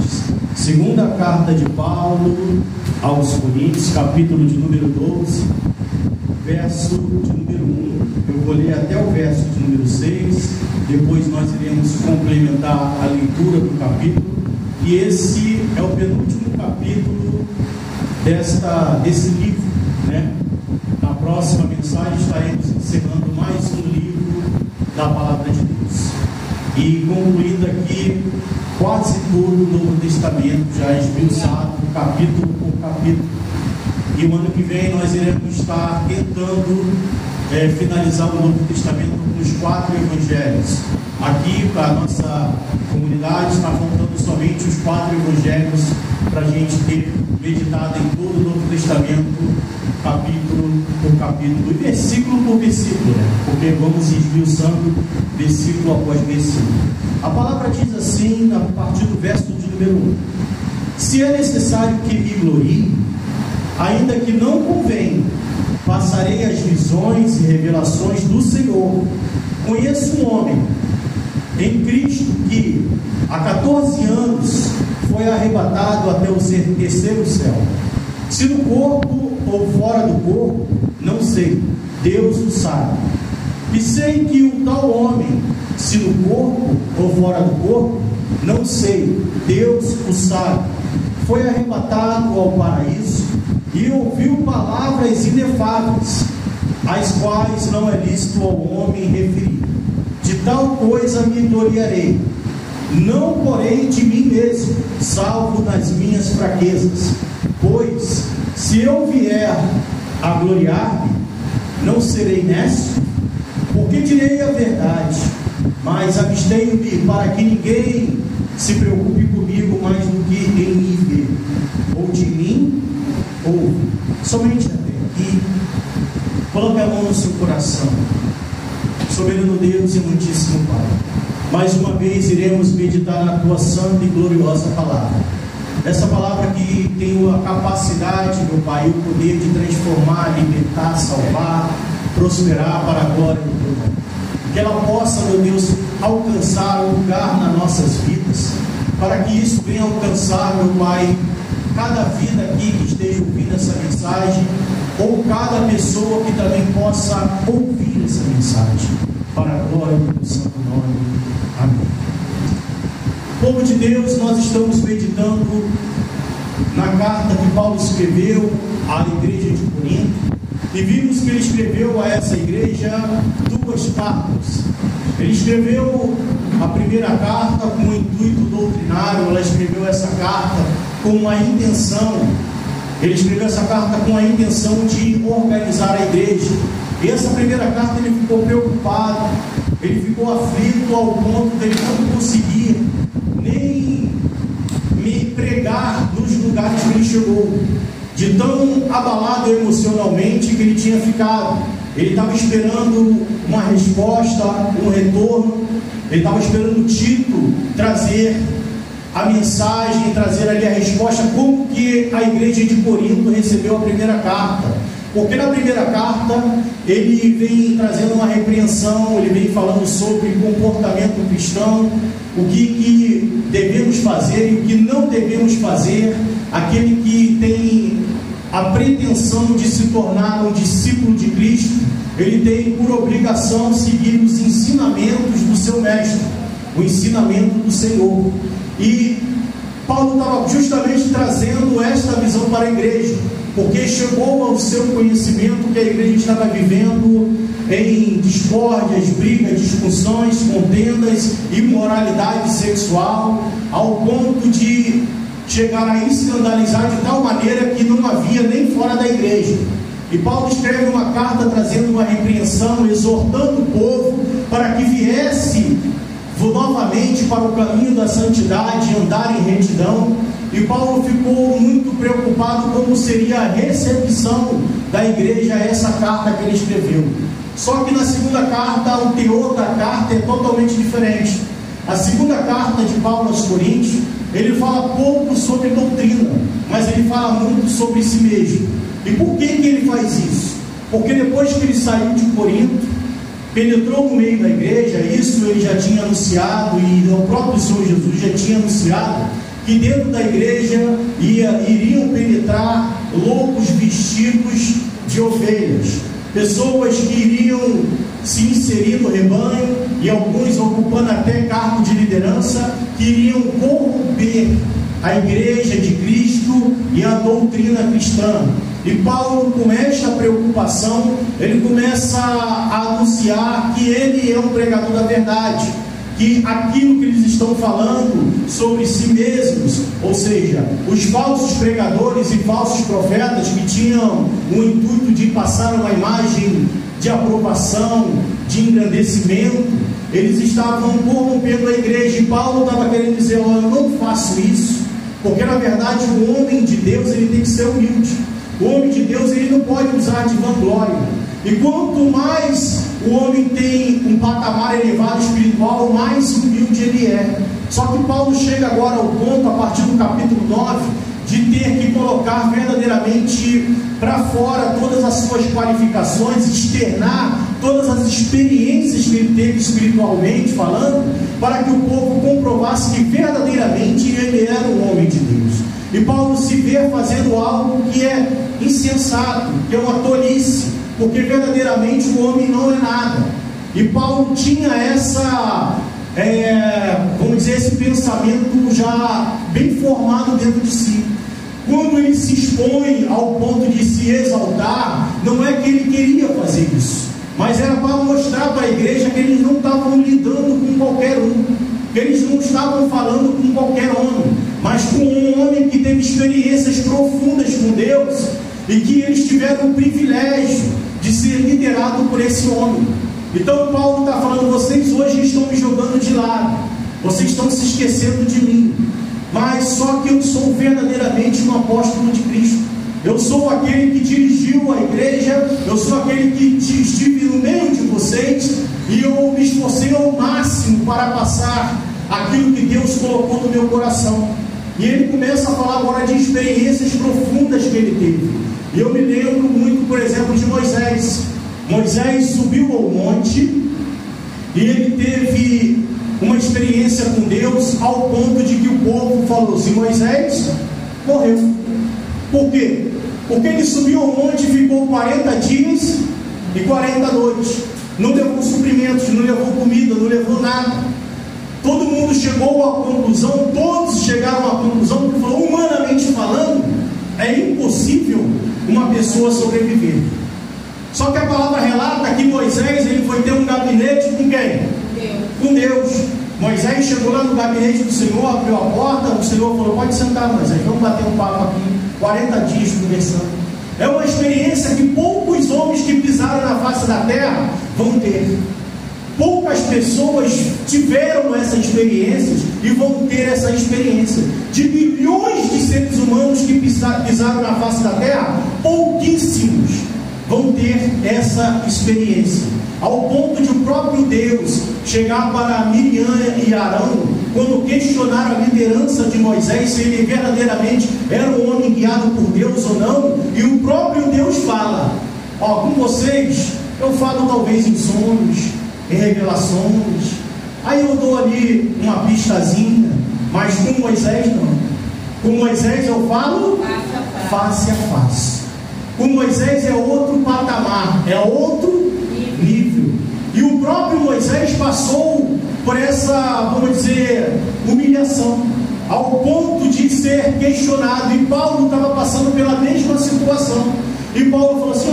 tardes. Segunda carta de Paulo aos Coríntios, capítulo de número 12, verso de número 1. Eu vou ler até o verso de número 6, depois nós iremos complementar a leitura do capítulo, e esse é o penúltimo capítulo desse livro, né? Na próxima mensagem estaremos encerrando mais um livro da Palavra de Deus e concluindo aqui quase todo o Novo Testamento, já esmiuçado capítulo por capítulo. E o ano que vem nós iremos estar tentando finalizar o Novo Testamento com os 4 evangelhos. Aqui para a nossa comunidade está faltando somente os 4 evangelhos para a gente ter meditado em todo o Novo Testamento, capítulo por capítulo e versículo por versículo, né? Porque vamos esmiuçando versículo após versículo. A palavra diz assim, a partir do verso de número 1: se é necessário que me glorie, ainda que não convém, passarei as visões e revelações do Senhor. Conheço um homem em Cristo que há 14 anos foi arrebatado até o terceiro céu. Se no corpo ou fora do corpo, não sei, Deus o sabe. E sei que o tal homem, se no corpo ou fora do corpo, não sei, Deus o sabe, foi arrebatado ao paraíso e ouviu palavras inefáveis, as quais não é lícito ao homem referir. De tal coisa me gloriarei, não porém de mim mesmo, salvo nas minhas fraquezas. Pois, se eu vier a gloriar-me, não serei nécio, porque direi a verdade, mas abstenho-me para que ninguém se preocupe comigo mais do que em me ver, ou de mim, ou somente até aqui. Coloque a mão no seu coração. Soberano Deus e amantíssimo Pai, mais uma vez iremos meditar na tua santa e gloriosa palavra. Essa palavra que tem a capacidade, meu Pai, o poder de transformar, libertar, salvar, prosperar para a glória do teu nome. Que ela possa, meu Deus, alcançar um lugar nas nossas vidas, para que isso venha alcançar, meu Pai, cada vida aqui que esteja ouvindo essa mensagem, ou cada pessoa que também possa ouvir essa mensagem, para a glória do teu santo nome. Amém. Povo de Deus, nós estamos meditando na carta que Paulo escreveu à igreja de Corinto, e vimos que ele escreveu a essa igreja 2 cartas. Ele escreveu a primeira carta com um intuito doutrinário, ela escreveu essa carta com uma intenção, ele escreveu essa carta com a intenção de organizar a igreja. E essa primeira carta ele ficou preocupado, ele ficou aflito ao ponto de ele não conseguir nem me pregar nos lugares que ele chegou, de tão abalado emocionalmente que ele tinha ficado. Ele estava esperando uma resposta, um retorno, ele estava esperando Tito trazer a mensagem, trazer ali a resposta, como que a igreja de Corinto recebeu a primeira carta. Porque na primeira carta ele vem trazendo uma repreensão, ele vem falando sobre comportamento cristão, o que devemos fazer e o que não devemos fazer. Aquele que tem a pretensão de se tornar um discípulo de Cristo, ele tem por obrigação seguir os ensinamentos do seu mestre, o ensinamento do Senhor. E Paulo estava justamente trazendo esta visão para a igreja, porque chegou ao seu conhecimento que a igreja estava vivendo em discórdias, brigas, discussões, contendas, imoralidade sexual, ao ponto de chegar a escandalizar de tal maneira que não havia nem fora da igreja. E Paulo escreve uma carta trazendo uma repreensão, exortando o povo para que viesse novamente para o caminho da santidade, andar em retidão. E Paulo ficou muito preocupado como seria a recepção da igreja a essa carta que ele escreveu. Só que na segunda carta, o teor da carta é totalmente diferente. A segunda carta de Paulo aos Coríntios, ele fala pouco sobre doutrina, mas ele fala muito sobre si mesmo. E por que ele faz isso? Porque depois que ele saiu de Corinto, penetrou no meio da igreja, isso ele já tinha anunciado, e o próprio Senhor Jesus já tinha anunciado, que dentro da igreja iriam penetrar lobos vestidos de ovelhas, pessoas que iriam se inserir no rebanho, e alguns ocupando até cargo de liderança, que iriam corromper a igreja de Cristo e a doutrina cristã. E Paulo, com esta preocupação, ele começa a anunciar que ele é um pregador da verdade, que aquilo que eles estão falando sobre si mesmos, ou seja, os falsos pregadores e falsos profetas que tinham o intuito de passar uma imagem de aprovação, de engrandecimento, eles estavam corrompendo a igreja. E Paulo estava querendo dizer: olha, eu não faço isso, porque na verdade o homem de Deus ele tem que ser humilde. O homem de Deus ele não pode usar de vanglória. E quanto mais o homem tem um patamar elevado espiritual, mais humilde ele é. Só que Paulo chega agora ao ponto, a partir do capítulo 9, de ter que colocar verdadeiramente para fora todas as suas qualificações, externar todas as experiências que ele teve espiritualmente falando, para que o povo comprovasse que verdadeiramente ele era um homem de Deus. E Paulo se vê fazendo algo que é insensato, que é uma tolice, porque verdadeiramente o homem não é nada. E Paulo tinha vamos dizer, esse pensamento já bem formado dentro de si. Quando ele se expõe ao ponto de se exaltar, não é que ele queria fazer isso, mas era para mostrar para a igreja que eles não estavam lidando com qualquer um, que eles não estavam falando com qualquer homem, mas com um homem que teve experiências profundas com Deus, e que eles tiveram o privilégio de ser liderado por esse homem. Então Paulo está falando: vocês hoje estão me jogando de lado, vocês estão se esquecendo de mim, mas só que eu sou verdadeiramente um apóstolo de Cristo. Eu sou aquele que dirigiu a igreja, eu sou aquele que estive no meio de vocês, e eu me esforcei ao máximo para passar aquilo que Deus colocou no meu coração. E ele começa a falar agora de experiências profundas que ele teve. E eu me lembro muito, por exemplo, de Moisés. Moisés subiu ao monte e ele teve uma experiência com Deus ao ponto de que o povo falou assim: Moisés morreu. Por quê? Porque ele subiu ao monte e ficou 40 dias e 40 noites. Não levou suprimentos, não levou comida, não levou nada. Todo mundo chegou à conclusão, todos chegaram à conclusão que, humanamente falando, é impossível uma pessoa sobreviver. Só que a palavra relata que Moisés ele foi ter um gabinete com quem? Com Deus. Moisés chegou lá no gabinete do Senhor, abriu a porta, o Senhor falou: pode sentar, Moisés, vamos bater um papo aqui, 40 dias conversando. É uma experiência que poucos homens que pisaram na face da terra vão ter. Poucas pessoas tiveram essa experiência e vão ter essa experiência. De bilhões de seres humanos que pisaram na face da terra, pouquíssimos vão ter essa experiência. Ao ponto de o próprio Deus chegar para Miriam e Arão, quando questionaram a liderança de Moisés, se ele verdadeiramente era um homem guiado por Deus ou não, e o próprio Deus fala: com vocês eu falo talvez em sonhos, em revelações, aí eu dou ali uma pistazinha, mas com Moisés não. Com Moisés eu falo face a face. Com Moisés é outro patamar, é outro nível. E o próprio Moisés passou por essa, vamos dizer, humilhação, ao ponto de ser questionado. E Paulo estava passando pela mesma situação. E Paulo falou assim: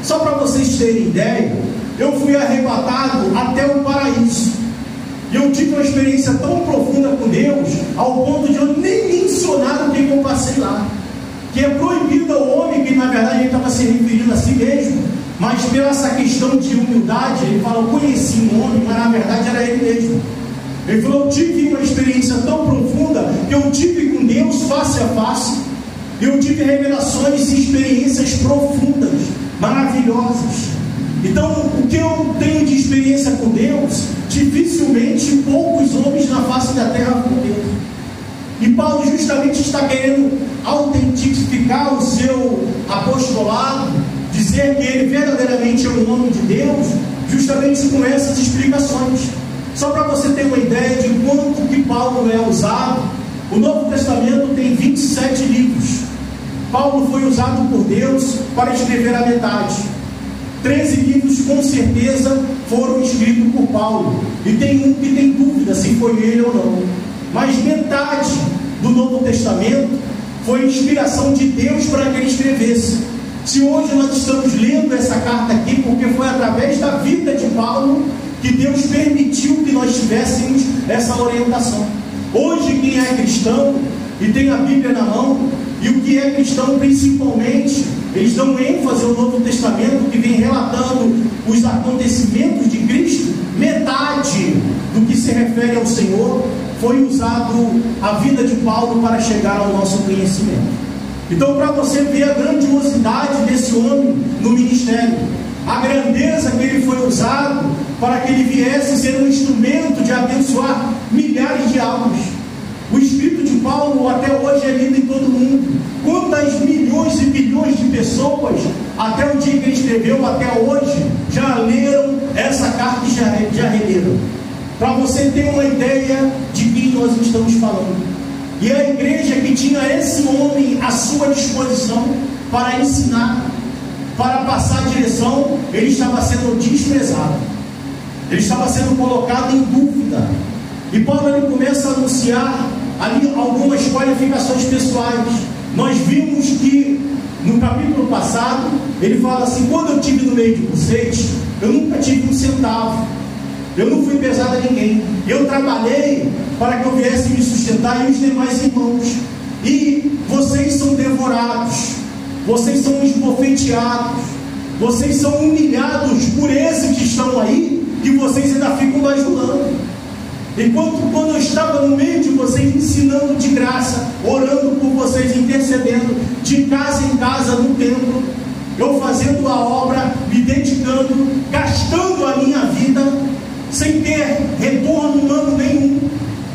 só para vocês terem ideia, eu fui arrebatado até o paraíso. E eu tive uma experiência tão profunda com Deus, ao ponto de eu nem mencionar o que eu passei lá. Que é proibido ao homem, que na verdade ele estava se referindo a si mesmo, mas pela essa questão de humildade, ele fala: eu conheci um homem, mas na verdade era ele mesmo. Ele falou: eu tive uma experiência tão profunda, que eu tive com Deus face a face, eu tive revelações e experiências profundas, maravilhosas. Então, o que eu tenho de experiência com Deus, dificilmente poucos homens na face da terra vão ter. E Paulo justamente está querendo autentificar o seu apostolado, dizer que ele verdadeiramente é um homem de Deus, justamente com essas explicações. Só para você ter uma ideia de quanto que Paulo é usado, o Novo Testamento Paulo foi usado por Deus para escrever a metade. 13 livros com certeza foram escritos por Paulo, e tem um que tem dúvida se foi ele ou não, mas metade do Novo Testamento foi inspiração de Deus para que ele escrevesse. Se hoje nós estamos lendo essa carta aqui, porque foi através da vida de Paulo que Deus permitiu que nós tivéssemos essa orientação. Hoje quem é cristão e tem a Bíblia na mão, e o que é cristão principalmente, eles dão ênfase ao Novo Testamento, que vem relatando os acontecimentos de Cristo. Metade do que se refere ao Senhor foi usado a vida de Paulo para chegar ao nosso conhecimento. Então, para você ver a grandiosidade desse homem no ministério, a grandeza que ele foi usado para que ele viesse ser um instrumento de abençoar milhares de almas. O escrito de Paulo até hoje é lido em todo mundo. Quantas milhões e bilhões de pessoas, até o dia que ele escreveu, até hoje, já leram essa carta e já releram. Para você ter uma ideia de quem nós estamos falando. E a igreja que tinha esse homem à sua disposição para ensinar, para passar a direção, ele estava sendo desprezado, ele estava sendo colocado em dúvida. E Paulo ele começa a anunciar ali algumas qualificações pessoais. Nós vimos que no capítulo passado ele fala assim: quando eu estive no meio de vocês, eu nunca tive um centavo, eu não fui pesado a ninguém, eu trabalhei para que eu viesse me sustentar e os demais irmãos, e vocês são devorados, vocês são esbofeteados, vocês são humilhados por esses que estão aí, e vocês ainda ficam bajulando. Enquanto quando eu estava no meio de vocês, ensinando de graça, orando por vocês, intercedendo, de casa em casa no templo, eu fazendo a obra, me dedicando, gastando a minha vida, sem ter retorno humano nenhum.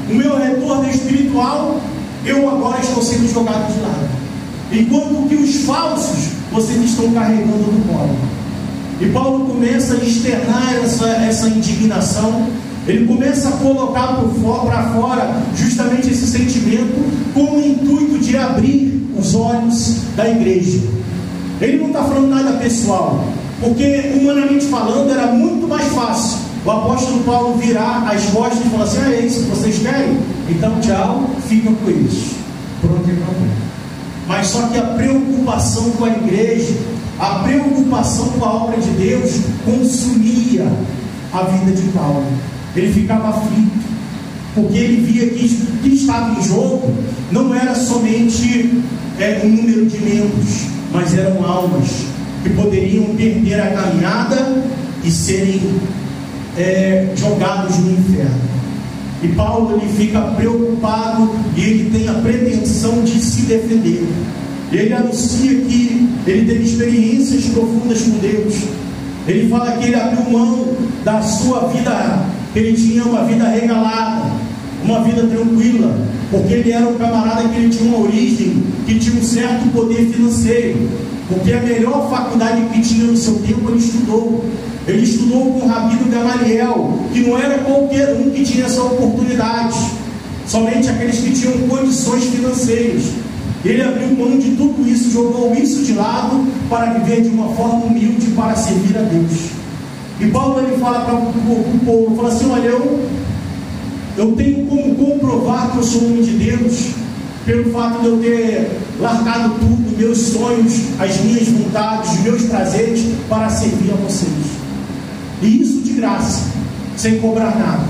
O meu retorno espiritual, eu agora estou sendo jogado de lado. Enquanto que os falsos, vocês estão carregando no colo. E Paulo começa a externar essa indignação. Ele começa a colocar para fora justamente esse sentimento, com o intuito de abrir os olhos da igreja. Ele não está falando nada pessoal, porque humanamente falando era muito mais fácil o apóstolo Paulo virar as costas e falar assim: é isso que vocês querem? Então tchau, fica com isso, pronto e pronto. Mas só que a preocupação com a igreja, a preocupação com a obra de Deus consumia a vida de Paulo. Ele ficava aflito, porque ele via que o que estava em jogo não era somente um número de membros, mas eram almas que poderiam perder a caminhada e serem jogados no inferno. E Paulo ele fica preocupado e ele tem a pretensão de se defender. Ele anuncia que ele teve experiências profundas com Deus. Ele fala que ele abriu mão da sua vida, que ele tinha uma vida regalada, uma vida tranquila, porque ele era um camarada que ele tinha uma origem, que tinha um certo poder financeiro, porque a melhor faculdade que tinha no seu tempo ele estudou. Ele estudou com o Rabino Gamaliel, que não era qualquer um que tinha essa oportunidade, somente aqueles que tinham condições financeiras. Ele abriu mão de tudo isso, jogou isso de lado para viver de uma forma humilde para servir a Deus. E Paulo ele fala para o povo, fala assim: olha, eu tenho como comprovar que eu sou homem de Deus pelo fato de eu ter largado tudo, meus sonhos, as minhas vontades, os meus prazeres, para servir a vocês. E isso de graça, sem cobrar nada.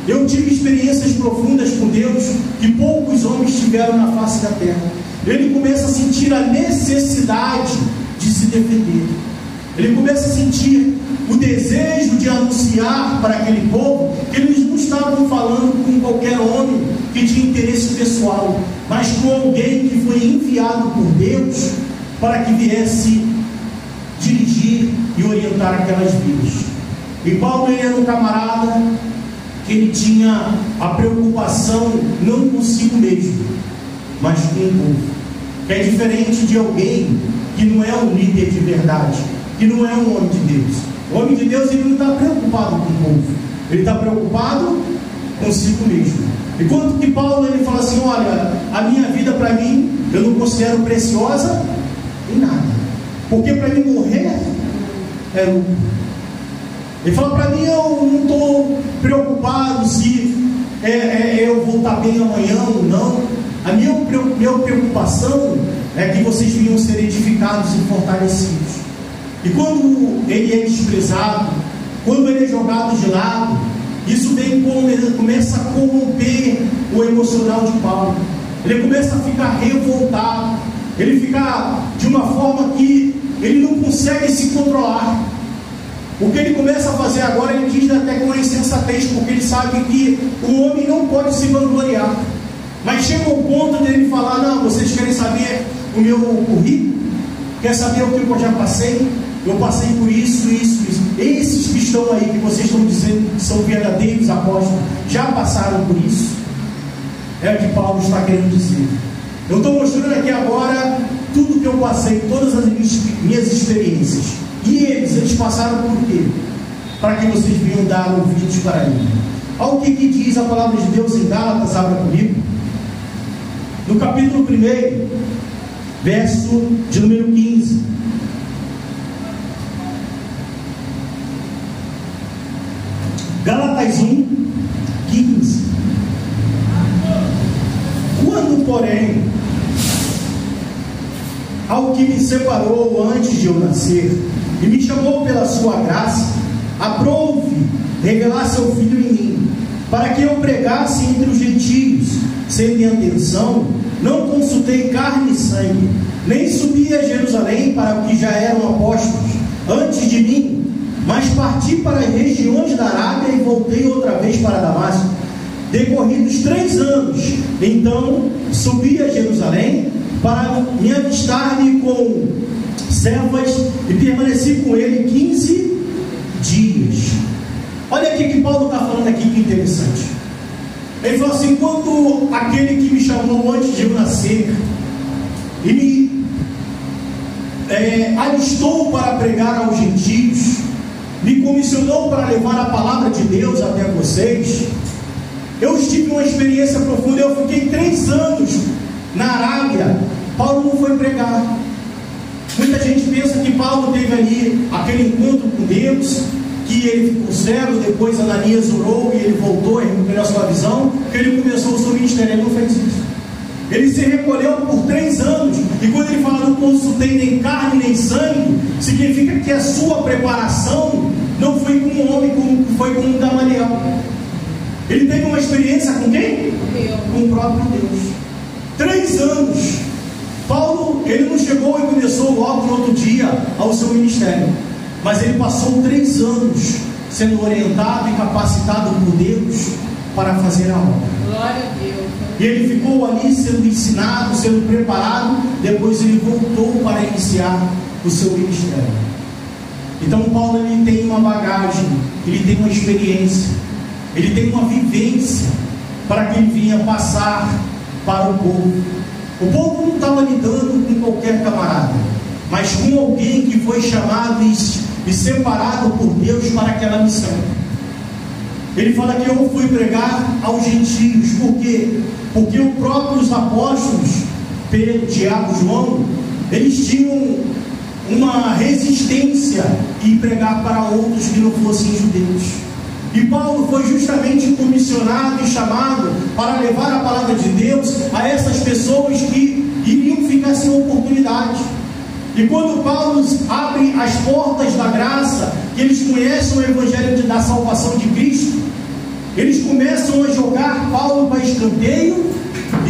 Eu tive experiências profundas com Deus que poucos homens tiveram na face da terra. Ele começa a sentir a necessidade de se defender. Ele começa a sentir o desejo de anunciar para aquele povo que eles não estavam falando com qualquer homem que tinha interesse pessoal, mas com alguém que foi enviado por Deus para que viesse dirigir e orientar aquelas vidas. E Paulo ele era um camarada que ele tinha a preocupação não consigo mesmo, mas com o povo, que é diferente de alguém que não é um líder de verdade, que não é um homem de Deus. O homem de Deus ele não está preocupado com o povo, ele está preocupado consigo mesmo. Enquanto que Paulo ele fala assim: olha, a minha vida para mim eu não considero preciosa em nada, porque para mim morrer é lucro. Ele fala para mim, eu não estou preocupado se eu vou estar bem amanhã ou não. A minha preocupação é que vocês venham ser edificados e fortalecidos. E quando ele é desprezado, quando ele é jogado de lado, isso começa a corromper o emocional de Paulo. Ele começa a ficar revoltado, ele fica de uma forma que ele não consegue se controlar. O que ele começa a fazer agora, ele diz até com a insensatez, porque ele sabe que o homem não pode se vangloriar. Mas chega ao ponto de ele falar, não, vocês querem saber o meu currículo? Quer saber o que eu já passei? Eu passei por isso, isso, isso. Esses que estão aí, que vocês estão dizendo que são verdadeiros apóstolos, já passaram por isso. É o que Paulo está querendo dizer. Eu estou mostrando aqui agora tudo que eu passei, todas as minhas experiências. E eles passaram por quê? Para que vocês venham dar ouvidos para ele. Olha o que diz a palavra de Deus em Gálatas, abra comigo. No capítulo 1, verso de número 15. Gálatas 1, 15. Quando, porém, ao que me separou antes de eu nascer, e me chamou pela sua graça, aprouve revelar seu Filho em mim, para que eu pregasse entre os gentios, sem minha intenção, não consultei carne e sangue, nem subi a Jerusalém para os que já eram apóstolos antes de mim, mas parti para as regiões da Arábia e voltei outra vez para Damasco. Decorridos 3 anos, então subi a Jerusalém para me avistar-me com Cefas e permaneci com ele 15 dias. Olha aqui que Paulo está falando aqui, que interessante. Ele falou assim: quando aquele que me chamou antes de eu nascer e me alistou para pregar aos gentios, me comissionou para levar a palavra de Deus até vocês, eu tive uma experiência profunda. Eu fiquei 3 anos na Arábia. Paulo não foi pregar. Muita gente pensa que Paulo teve ali aquele encontro com Deus, que ele ficou cego, depois Ananias orou e ele voltou e recuperou a sua visão, que ele começou o seu ministério. Ele não fez isso. Ele se recolheu por 3 anos, e quando ele fala não consultei nem carne nem sangue, significa que a sua preparação não foi com um homem, como foi com um Gamaliel. Ele teve uma experiência com quem? Com o próprio Deus. 3 anos. Paulo, ele não chegou e começou logo no outro dia ao seu ministério, mas ele passou 3 anos sendo orientado e capacitado por Deus para fazer a obra. Glória a Deus. E ele ficou ali sendo ensinado, sendo preparado. Depois ele voltou para iniciar o seu ministério. Então Paulo, ele tem uma bagagem, ele tem uma experiência, ele tem uma vivência para que ele vinha passar para o povo. O povo não estava lidando com qualquer camarada, mas com alguém que foi chamado e separado por Deus para aquela missão. Ele fala que eu fui pregar aos gentios. Por quê? Porque os próprios apóstolos, Pedro, Tiago, João, eles tinham uma resistência em pregar para outros que não fossem judeus. E Paulo foi justamente comissionado e chamado para levar a palavra de Deus a essas pessoas que iriam ficar sem oportunidade. E quando Paulo abre as portas da graça, que eles conhecem o evangelho da salvação de Cristo, eles começam a jogar Paulo para escanteio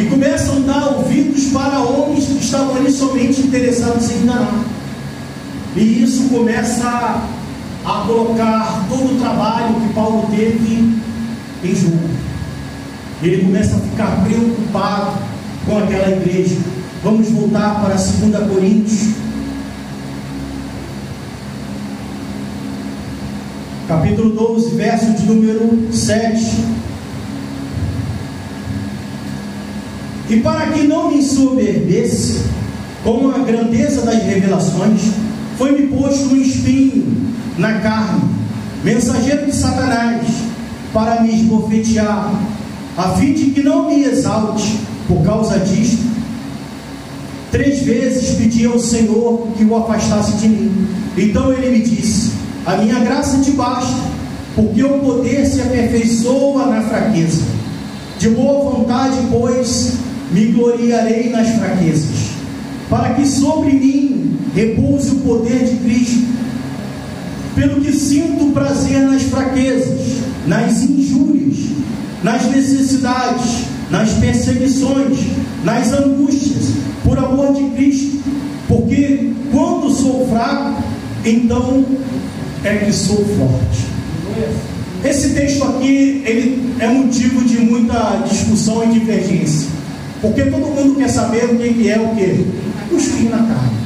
e começam a dar ouvidos para homens que estavam ali somente interessados em enganar. E isso começa a colocar todo o trabalho que Paulo teve em jogo. Ele começa a ficar preocupado com aquela igreja. Vamos voltar para 2 Coríntios, capítulo 12, verso de número 7. E para que não me ensoberbesse com a grandeza das revelações, foi-me posto um espinho na carne, mensageiro de Satanás, para me esbofetear, a fim de que não me exalte por causa disto. 3 vezes pedi ao Senhor que o afastasse de mim. Então ele me disse: a minha graça te basta, porque o poder se aperfeiçoa na fraqueza. De boa vontade, pois, me gloriarei nas fraquezas, para que sobre mim repouse o poder de Cristo. Pelo que sinto prazer nas fraquezas, nas injúrias, nas necessidades, nas perseguições, nas angústias, por amor de Cristo. Porque quando sou fraco, então é que sou forte. Esse texto aqui, ele é motivo de muita discussão e divergência, porque todo mundo quer saber o que é o quê? O espinho na carne.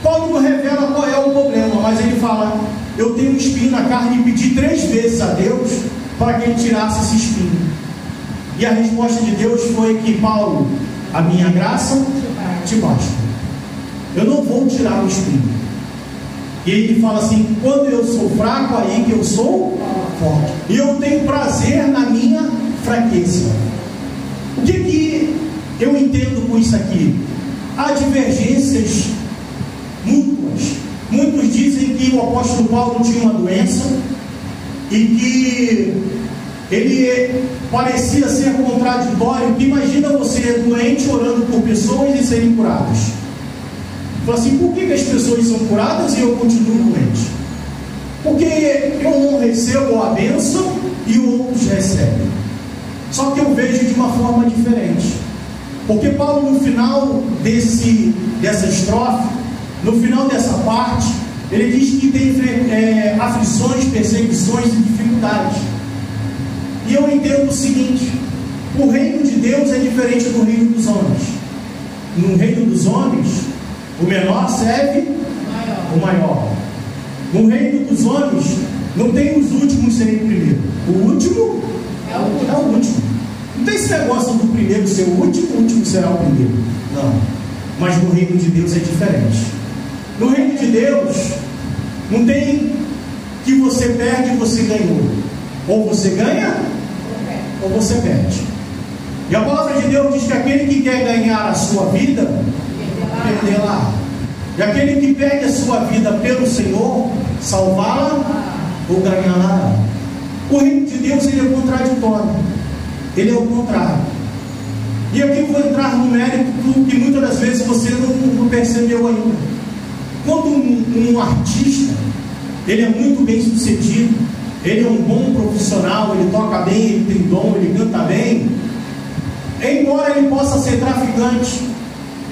Paulo não revela qual é o problema, mas ele fala: eu tenho um espinho na carne, e pedi 3 vezes a Deus para que ele tirasse esse espinho. E a resposta de Deus foi que: Paulo, a minha graça te basta, eu não vou tirar o espinho. E ele fala assim: quando eu sou fraco, aí que eu sou forte, e eu tenho prazer na minha fraqueza. O que eu entendo com isso aqui? Há divergências mútuas. Muitos dizem que o apóstolo Paulo tinha uma doença e que ele parecia ser contraditório. Imagina você doente orando por pessoas e serem curadas. Fala assim: por que as pessoas são curadas e eu continuo doente? Porque eu não recebo a bênção e outros recebem. Só que eu vejo de uma forma diferente. Porque Paulo, no final dessa estrofe, no final dessa parte, ele diz que tem aflições, perseguições e dificuldades. E eu entendo o seguinte: o reino de Deus é diferente do reino dos homens. No reino dos homens, o menor serve o maior. No reino dos homens, não tem os últimos serem primeiro. O último é o último. Não tem esse negócio do primeiro ser o último será o primeiro. Não. Mas no reino de Deus é diferente. No reino de Deus, não tem que você perde e você ganhou. Ou você ganha, ou você perde. E a palavra de Deus diz que aquele que quer ganhar a sua vida, perderá. E aquele que perde a sua vida pelo Senhor, salvá-la ou ganhá-la. O reino de Deus, ele é contraditório. Ele é o contrário. E aqui eu vou entrar no mérito que muitas das vezes você não percebeu ainda. Quando um artista, ele é muito bem sucedido, ele é um bom profissional, ele toca bem, ele tem dom, ele canta bem, embora ele possa ser traficante,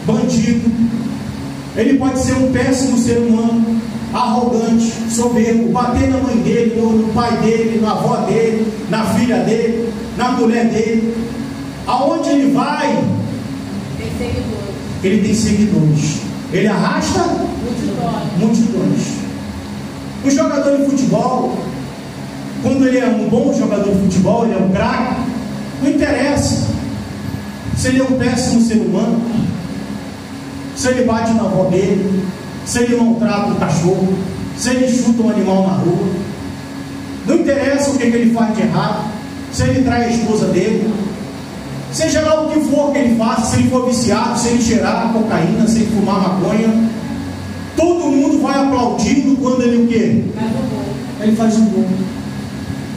bandido, ele pode ser um péssimo ser humano, arrogante, soberbo, bater na mãe dele, no pai dele, na avó dele, na filha dele, na mulher dele. Aonde ele vai, ele tem seguidores. Ele arrasta multidões. O jogador de futebol, quando ele é um bom jogador de futebol, ele é um craque, não interessa se ele é um péssimo ser humano, se ele bate na avó dele, se ele maltrata um cachorro, se ele chuta um animal na rua, não interessa o que ele faz de errado, se ele trai a esposa dele, seja lá o que for que ele faça, se ele for viciado, se ele cheirar cocaína, se ele fumar maconha, todo mundo vai aplaudindo quando ele o quê? Ele faz um gol.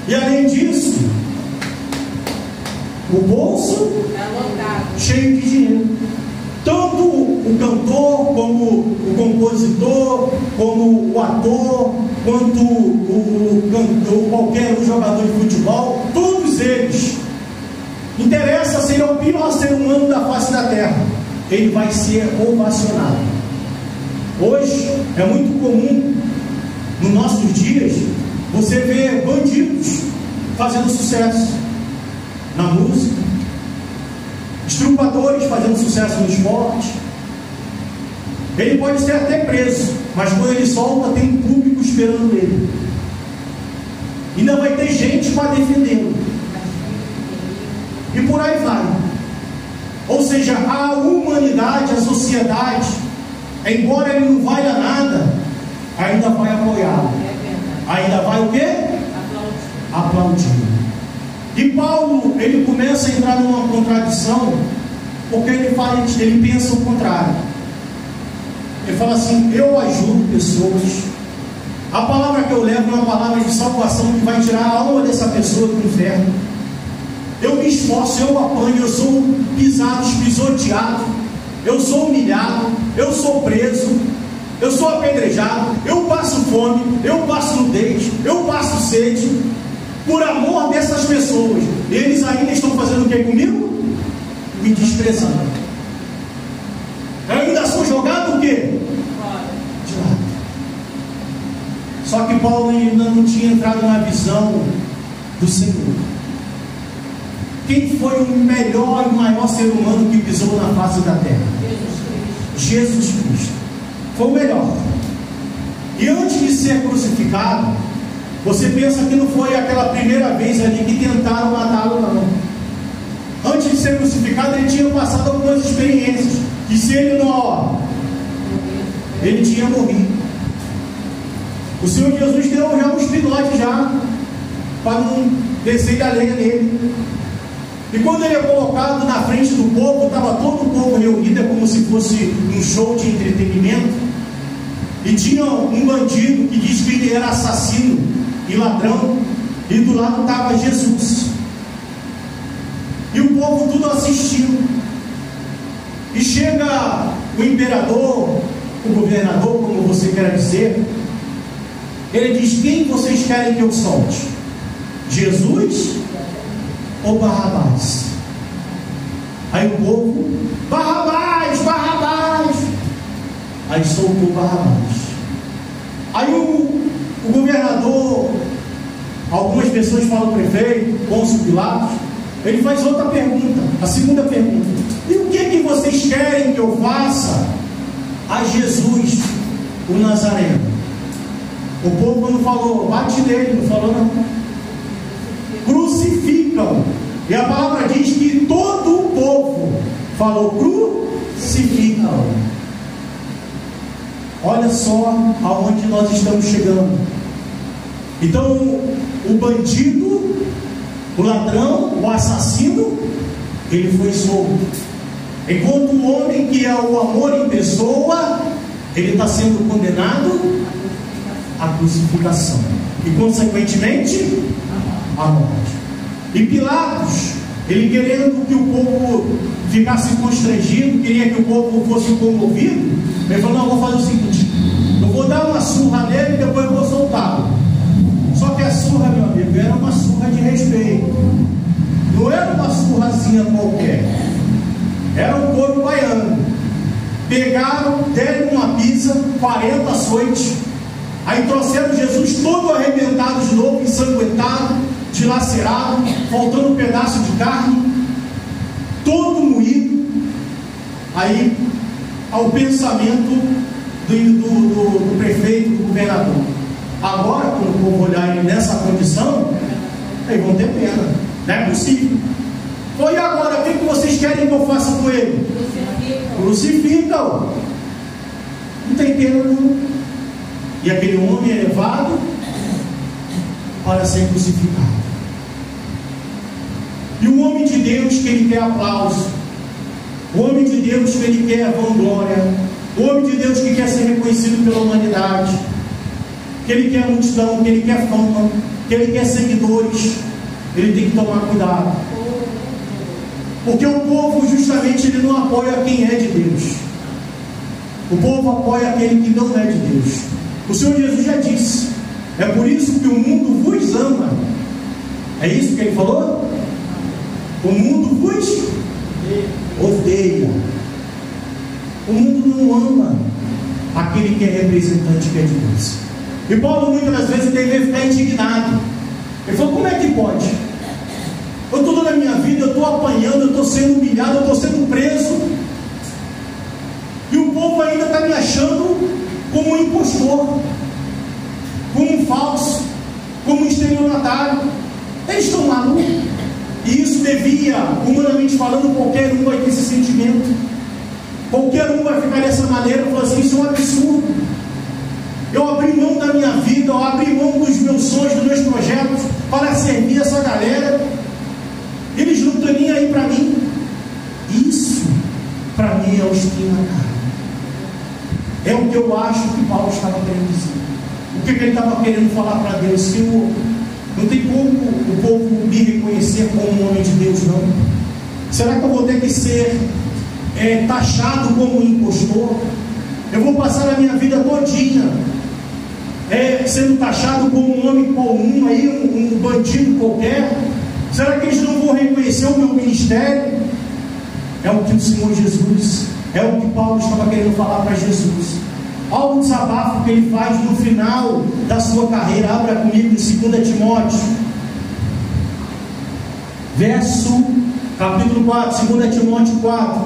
E além disso, o bolso cheio de dinheiro. Tanto o cantor, como o compositor, como o ator, quanto o cantor, qualquer jogador de futebol, todos eles, interessa se ele é o pior ser humano da face da terra, ele vai ser ovacionado. Hoje é muito comum, nos nossos dias, você ver bandidos fazendo sucesso na música, estrupadores fazendo sucesso no esporte. Ele pode ser até preso, mas quando ele solta, tem um público esperando ele. Ainda vai ter gente para defendê-lo. E por aí vai. Ou seja, a humanidade, a sociedade, embora ele não valha nada, ainda vai apoiá-lo. Ainda vai o quê? Aplaudir. E Paulo, ele começa a entrar numa contradição, porque ele pensa o contrário. Ele fala assim: eu ajudo pessoas. A palavra que eu levo é uma palavra de salvação que vai tirar a alma dessa pessoa do inferno. Eu me esforço, eu apanho, eu sou pisado, pisoteado, eu sou humilhado, eu sou preso, eu sou apedrejado, eu passo fome, eu passo nudez, eu passo sede, por amor dessas pessoas. Eles ainda estão fazendo o que comigo? Me desprezando. Eu ainda sou jogado o quê? De lado. Só que Paulo ainda não tinha entrado na visão do Senhor. Quem foi o melhor e maior ser humano que pisou na face da terra? Jesus Cristo. Foi o melhor. E antes de ser crucificado, você pensa que não foi aquela primeira vez ali que tentaram matá-lo, não. Antes de ser crucificado, ele tinha passado algumas experiências. E se ele não, ele tinha morrido. O Senhor Jesus deu já uns pilotes já, para não descer a lenha nele. E quando ele é colocado na frente do povo, estava todo o povo reunido, é como se fosse um show de entretenimento. E tinha um bandido que diz que ele era assassino e ladrão, e do lado estava Jesus. E o povo tudo assistiu. E chega o imperador, o governador, como você quer dizer. Ele diz: quem vocês querem que eu solte? Jesus ou Barrabás? Aí o povo: Barrabás, Barrabás. Aí soltou Barrabás. Aí o governador, algumas pessoas falam, o prefeito, Pôncio Pilatos, ele faz outra pergunta, a segunda pergunta: e o que vocês querem que eu faça a Jesus, o Nazareno? O povo não falou, bate nele, não falou não. Crucificam. E a palavra diz que todo o povo falou, crucificam. Olha só aonde nós estamos chegando. Então, o bandido, o ladrão, o assassino, ele foi solto. Enquanto o homem que é o amor em pessoa, ele está sendo condenado à crucificação. E consequentemente, à morte. E Pilatos, ele querendo que o povo ficasse constrangido, queria que o povo fosse comovido, ele falou: não, vou fazer o seguinte, eu vou dar uma surra nele e depois eu vou soltá-lo. Só que a surra, meu amigo, era uma surra de respeito. Não era uma surrazinha qualquer. Era um couro baiano. Pegaram, deram uma pizza, 40 açoites. Aí trouxeram Jesus todo arrebentado de novo, ensanguentado, dilacerado, faltando um pedaço de carne, todo moído. Aí, ao pensamento do prefeito, do governador: agora, quando o povo olhar ele nessa condição, aí vão ter pena. Não é possível. Foi agora, o que vocês querem que eu faça com ele? Crucificam. Não tem pena não. E aquele homem é levado para ser crucificado. E o homem de Deus que ele quer aplauso, o homem de Deus que ele quer vanglória, o homem de Deus que quer ser reconhecido pela humanidade, que ele quer multidão, que ele quer fama, que ele quer seguidores, ele tem que tomar cuidado. Porque o povo justamente ele não apoia quem é de Deus. O povo apoia aquele que não é de Deus. O Senhor Jesus já disse: é por isso que o mundo vos ama. É isso que ele falou? O mundo vos odeia. O mundo não ama aquele que é representante que é de Deus. E Paulo muitas das vezes deve ficar indignado. Ele falou: como é que pode? Eu estou dando a minha vida, eu estou apanhando, eu estou sendo humilhado, eu estou sendo preso, e o povo ainda está me achando como um impostor, como um falso, como um estelionatário. Eles estão malucos. E isso devia, humanamente falando, qualquer um vai ter esse sentimento. Qualquer um vai ficar dessa maneira e falar assim: isso é um absurdo. Eu abri mão da minha vida, eu abri mão dos meus sonhos, dos meus projetos, para servir essa galera. Eles não estão nem aí para mim. Isso, para mim, é o espinho na carne. É o que eu acho que Paulo estava querendo dizer. O que ele estava querendo falar para Deus? Senhor, não tem como o povo me reconhecer como um homem de Deus, não. Será que eu vou ter que ser taxado como um impostor? Eu vou passar a minha vida todinha sendo taxado como um homem comum, aí, um bandido qualquer? Será que eles não vão reconhecer o meu ministério? É o que o Senhor Jesus, é o que Paulo estava querendo falar para Jesus. Olha o desabafo que ele faz no final da sua carreira. Abra comigo em 2 Timóteo, capítulo 4, 2 Timóteo 4,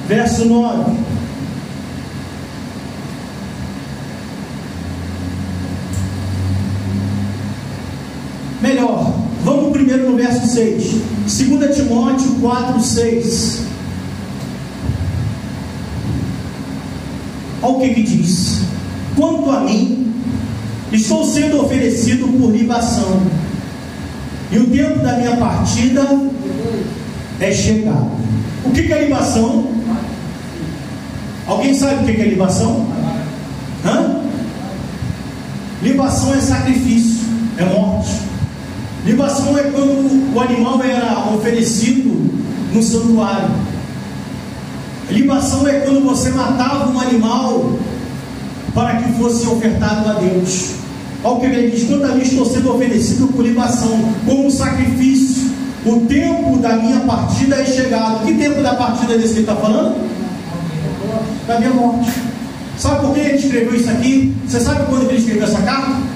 verso 9. Melhor, vamos primeiro no verso 6. 2 Timóteo 4, 6. Olha o que diz: quanto a mim, estou sendo oferecido por libação, e o tempo da minha partida é chegado. O que é libação? Alguém sabe o que é libação? Libação é sacrifício, é morte. Libação é quando o animal era oferecido no santuário. Libação é quando você matava um animal para que fosse ofertado a Deus. Olha o que ele diz: quanto a mim, estou sendo oferecido por libação, como sacrifício. O tempo da minha partida é chegado. Que tempo da partida desse que ele está falando? Da minha morte. Sabe por que ele escreveu isso aqui? Você sabe quando ele escreveu essa carta?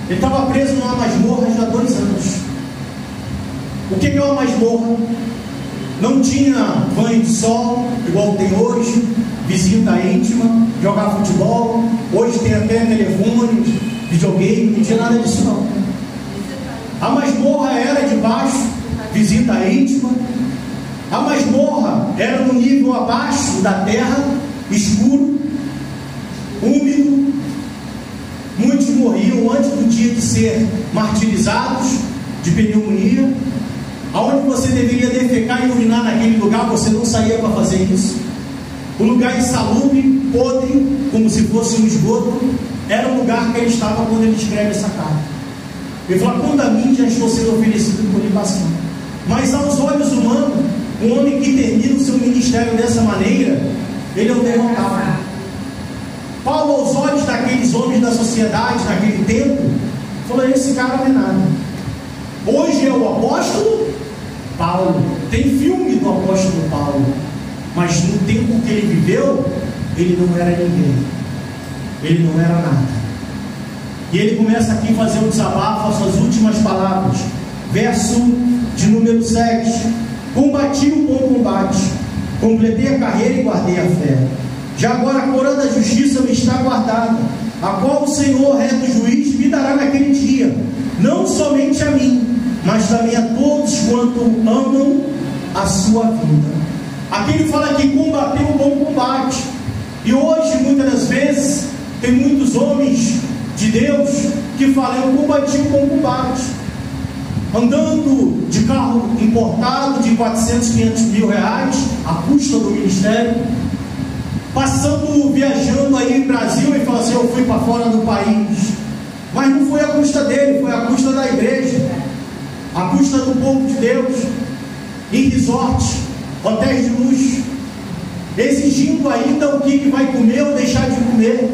Ele estava preso numa masmorra já há 2 anos. O que é uma masmorra? Não tinha banho de sol, igual tem hoje, visita íntima, jogar futebol. Hoje tem até telefone, videogame, não tinha nada disso não. A masmorra era debaixo, visita íntima. A masmorra era no nível abaixo da terra, escuro, úmido. Muitos morriam antes do dia de ser martirizados de pneumonia. Aonde você deveria defecar e urinar naquele lugar, você não saía para fazer isso. O lugar insalubre, podre, como se fosse um esgoto, era o lugar que ele estava quando ele escreve essa carta. Ele fala: quando a mim já estou sendo oferecido por libação. Mas aos olhos humanos, um homem que termina o seu ministério dessa maneira, ele é um derrotado. Paulo, aos olhos daqueles homens da sociedade naquele tempo, falou: esse cara não é nada. Hoje é o apóstolo Paulo, tem filme do apóstolo Paulo, mas no tempo que ele viveu, ele não era ninguém, ele não era nada. E ele começa aqui a fazer um desabafo, as suas últimas palavras, verso de número 7: combati o bom combate, completei a carreira e guardei a fé. Já agora a coroa da justiça me está guardada, a qual o Senhor, reto juiz, me dará naquele dia, não somente a mim, mas também a todos quanto amam a sua vida. Aqui ele fala que combateu o bom combate. E hoje, muitas das vezes, tem muitos homens de Deus que falam: eu combati o bom combate, andando de carro importado de 400, 500 mil reais, a custa do ministério, viajando aí no Brasil, e fala assim: eu fui para fora do país. Mas não foi a custa dele, foi a custa da igreja, a custa do povo de Deus, em resorts, hotéis de luxo, exigindo ainda o que vai comer ou deixar de comer,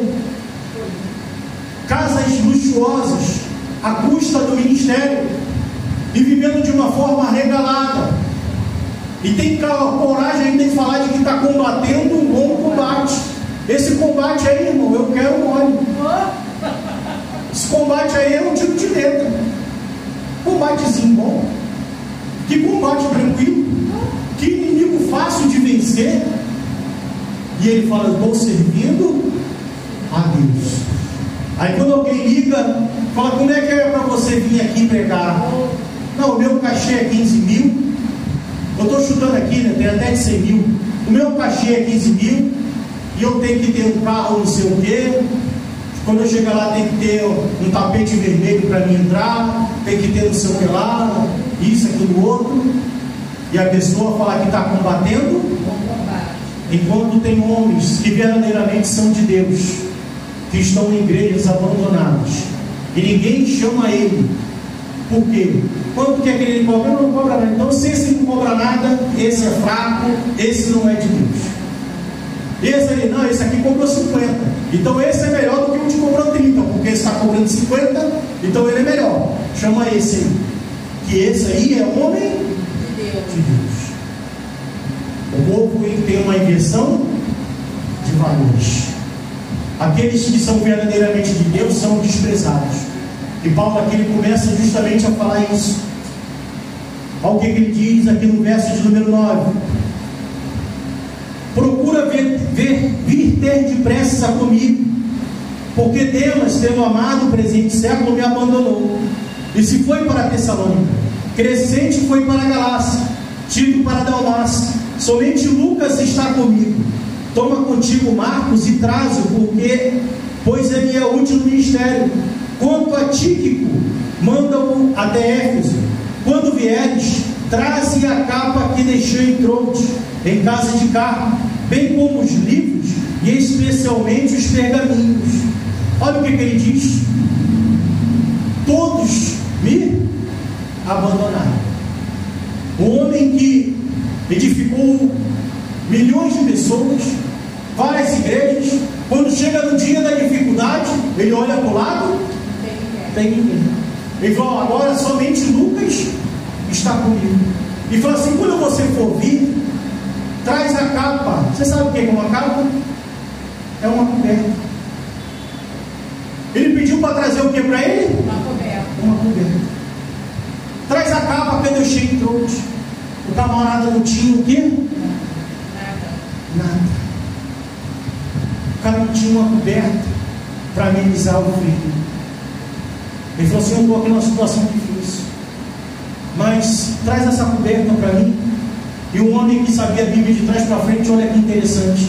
casas luxuosas, à custa do ministério, e vivendo de uma forma regalada. E tem coragem ainda de falar de que está combatendo um bom combate. Esse combate aí, irmão, eu quero óleo. Esse combate aí é um tiro de letra. Combatezinho bom. Que combate tranquilo. Que inimigo fácil de vencer. E ele fala: estou servindo a Deus. Aí quando alguém liga, fala: como é que é para você vir aqui pregar? Não, o meu cachê é 15 mil. Eu estou chutando aqui, né? Tem até de 100 mil. O meu cachê é 15 mil. E eu tenho que ter um carro não sei o quê. Quando eu chegar lá, tem que ter um tapete vermelho para mim entrar. Tem que ter não sei o que lá. Isso, aquilo, outro. E a pessoa fala que está combatendo, enquanto tem homens que verdadeiramente são de Deus, que estão em igrejas abandonadas, e ninguém chama ele. Por quê? Quanto que aquele cobra? Não cobra nada. Então, se esse não cobra nada, esse é fraco, esse não é de Deus. Esse ali, não, esse aqui cobrou 50. Então esse é melhor do que o que cobrou 30, porque esse está cobrando 50, então ele é melhor. Chama esse aí. Que esse aí é homem de Deus. O povo ele tem uma inversão de valores. Aqueles que são verdadeiramente de Deus são desprezados. E Paulo aqui ele começa justamente a falar isso. Olha o que ele diz aqui no verso de número 9. Procura vir ter depressa comigo, porque Demas, tendo amado o presente século, me abandonou, e se foi para Tessalônica. Crescente foi para a Galácia, Tito para a Dalmácia. Somente Lucas está comigo. Toma contigo Marcos e traze-o, pois ele é útil no ministério. Quanto a Tíquico, manda-o até Éfeso. Quando vieres, traze a capa que deixei em casa de Carpo, bem como os livros e especialmente os pergaminhos. Olha o que ele diz: todos me abandonaram. Um homem que edificou milhões de pessoas, várias igrejas, quando chega no dia da dificuldade, ele olha para o lado, tem ninguém. Ele fala: agora somente Lucas está comigo. E fala assim: quando você for vir, traz a capa. Você sabe o que é uma capa? É uma coberta. Ele pediu para trazer o que para ele? Uma coberta. Traz a capa que eu deixei em trouxe. O camarada não tinha o quê? Nada. O cara não tinha uma coberta para amenizar o frio. Ele falou assim: eu estou aqui numa situação difícil, mas traz essa coberta para mim. E um homem que sabia a Bíblia de trás para frente, olha que interessante,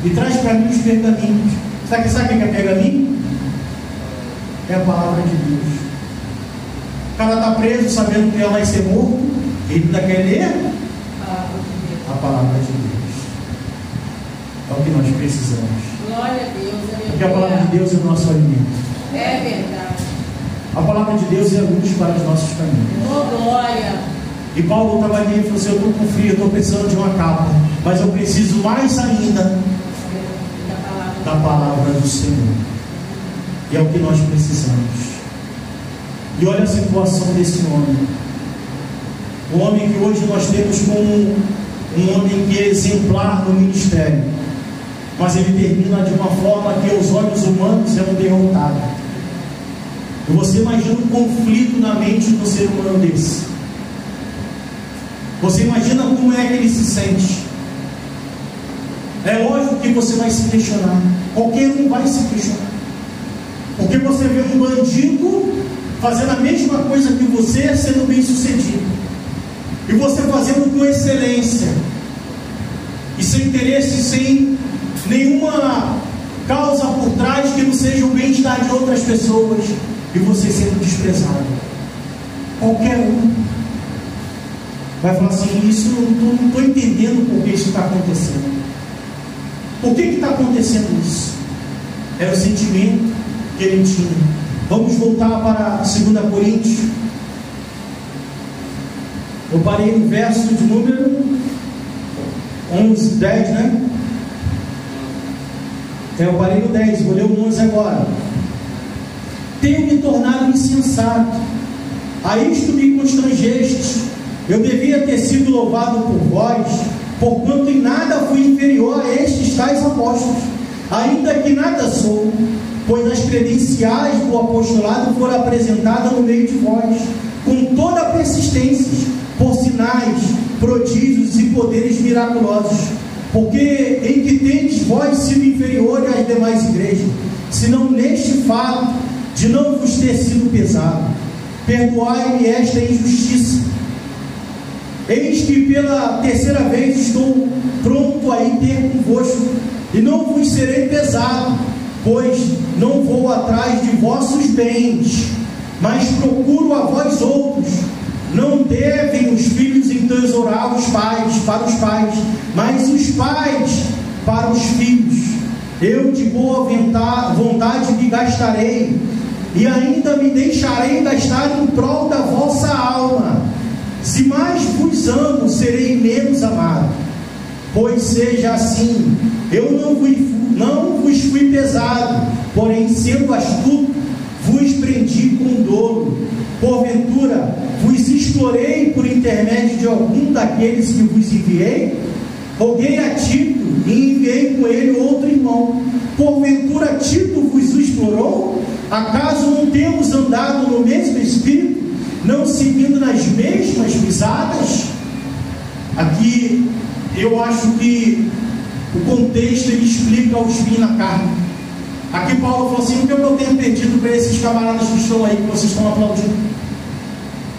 e traz para mim os pergaminhos. Sabe o que é pergaminho? É a palavra de Deus. O cara está preso sabendo que ele vai ser morto, ele ainda quer ler a palavra de Deus. É o que nós precisamos. Glória a Deus. Porque a palavra de Deus é o nosso alimento. É verdade. A palavra de Deus é a luz para os nossos caminhos. Oh, glória. E Paulo estava ali e falou assim: eu estou com frio, eu estou precisando de uma capa, mas eu preciso mais ainda da palavra do Senhor. E é o que nós precisamos. E olha a situação desse homem. O homem que hoje nós temos como um homem que é exemplar no ministério, mas ele termina de uma forma que aos olhos humanos é um derrotado. E você imagina um conflito na mente do ser humano desse. Você imagina como é que ele se sente. É lógico que você vai se questionar. Qualquer um vai se questionar. Porque você vê um bandido fazendo a mesma coisa que você, sendo bem sucedido. E você fazendo com excelência. E sem interesse, sem nenhuma causa por trás que não seja o bem-estar de outras pessoas. E você sendo desprezado. Qualquer um vai falar assim: isso não estou entendendo por que isso está acontecendo. Por que está acontecendo isso? Era o sentimento que ele tinha. Vamos voltar para 2 Coríntios. Eu parei no verso de número 11, 10, né? Eu parei no 10, vou ler o 11 agora. Tenho me tornado insensato, a isto me constrangestes. Eu devia ter sido louvado por vós, porquanto em nada fui inferior a estes tais apóstolos, ainda que nada sou, pois as credenciais do apostolado foram apresentadas no meio de vós, com toda a persistência, por sinais, prodígios e poderes miraculosos, porque em que tendes vós sido inferiores às demais igrejas, senão neste fato de não vos ter sido pesado. Perdoai-me esta injustiça. Eis que pela terceira vez estou pronto a ir ter convosco, e não vos serei pesado, pois não vou atrás de vossos bens, mas procuro a vós outros. Não devem os filhos em muitas oravam para os pais, mas os pais para os filhos. Eu de boa vontade me gastarei, e ainda me deixarei gastar em prol da vossa alma. Se mais vos amo, serei menos amado. Pois seja assim, eu não vos fui pesado, porém sendo astuto, vos prendi com dolo. Porventura, vos explorei por intermédio de algum daqueles que vos enviei? Roguei a Tito e enviei com ele outro irmão. Porventura Tito vos explorou? Acaso não temos andado no mesmo espírito, não seguindo nas mesmas pisadas? Aqui eu acho que o contexto ele explica o espinho na carne. Aqui Paulo falou assim: o que eu tenho perdido para esses camaradas que estão aí, que vocês estão aplaudindo?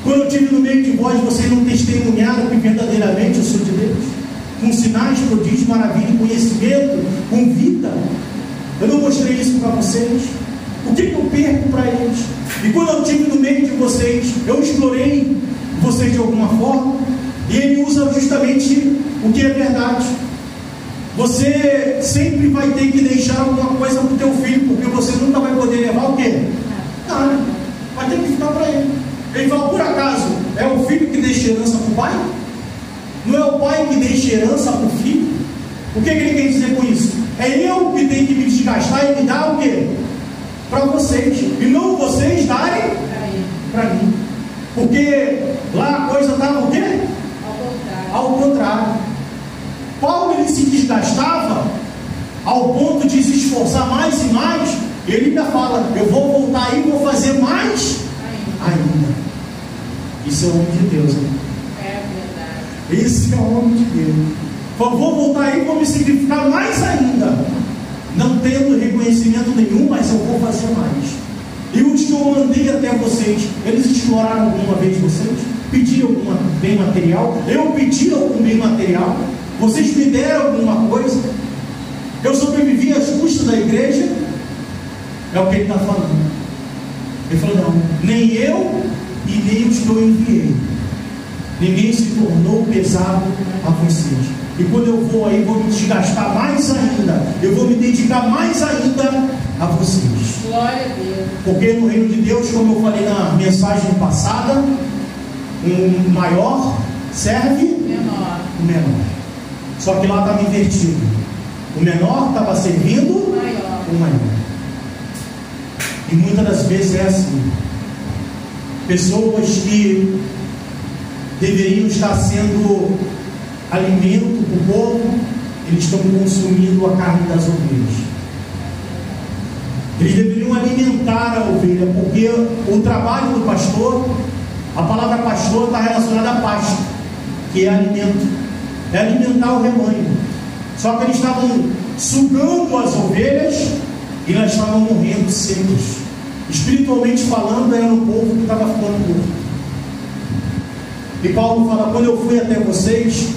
Quando eu estive no meio de vós, vocês não testemunharam que verdadeiramente eu sou de Deus, com sinais, prodígios, maravilha, conhecimento, com vida. Eu não mostrei isso para vocês. O que eu perco para eles? E quando eu estive no meio de vocês, eu explorei vocês de alguma forma. E ele usa justamente o que é verdade. Você sempre vai ter que deixar alguma coisa para o teu filho, porque você nunca vai poder levar o quê? Nada. Vai ter que ficar para ele. Ele fala: por acaso é o filho que deixa herança para o pai? Não é o pai que deixa herança para o filho? O que ele quer dizer com isso? É eu que tenho que me desgastar e me dar o quê? Para vocês, e não vocês darem para mim. Porque lá a coisa estava o quê? Ao contrário. Paulo ele se desgastava ao ponto de se esforçar mais e mais. Ele ainda fala: eu vou voltar aí e vou fazer mais ainda. Isso é o homem de Deus, né? É verdade. Esse é o homem de Deus. Vou voltar aí e vou me sacrificar mais ainda, não tendo reconhecimento nenhum, mas eu vou fazer mais. E os que eu mandei até vocês, eles exploraram alguma vez vocês? Pediram algum bem material? Eu pedi algum bem material? Vocês me deram alguma coisa? Eu sobrevivi às custas da igreja? É o que ele está falando. Ele falou: não, nem eu e nem os que eu enviei. Ninguém se tornou pesado a vocês. E quando eu vou aí, vou me desgastar mais ainda. Eu vou me dedicar mais ainda a vocês. Glória a Deus. Porque no reino de Deus, como eu falei na mensagem passada, um maior serve o menor. Só que lá estava invertido. O menor estava servindo o maior. E muitas das vezes é assim. Pessoas que deveriam estar sendo alimento para o povo, eles estão consumindo a carne das ovelhas. Eles deveriam alimentar a ovelha, porque o trabalho do pastor, a palavra pastor está relacionada a pasto, que é alimento, é alimentar o rebanho. Só que eles estavam sugando as ovelhas e elas estavam morrendo secas. Espiritualmente falando, era um povo que estava ficando morto. E Paulo fala: quando eu fui até vocês,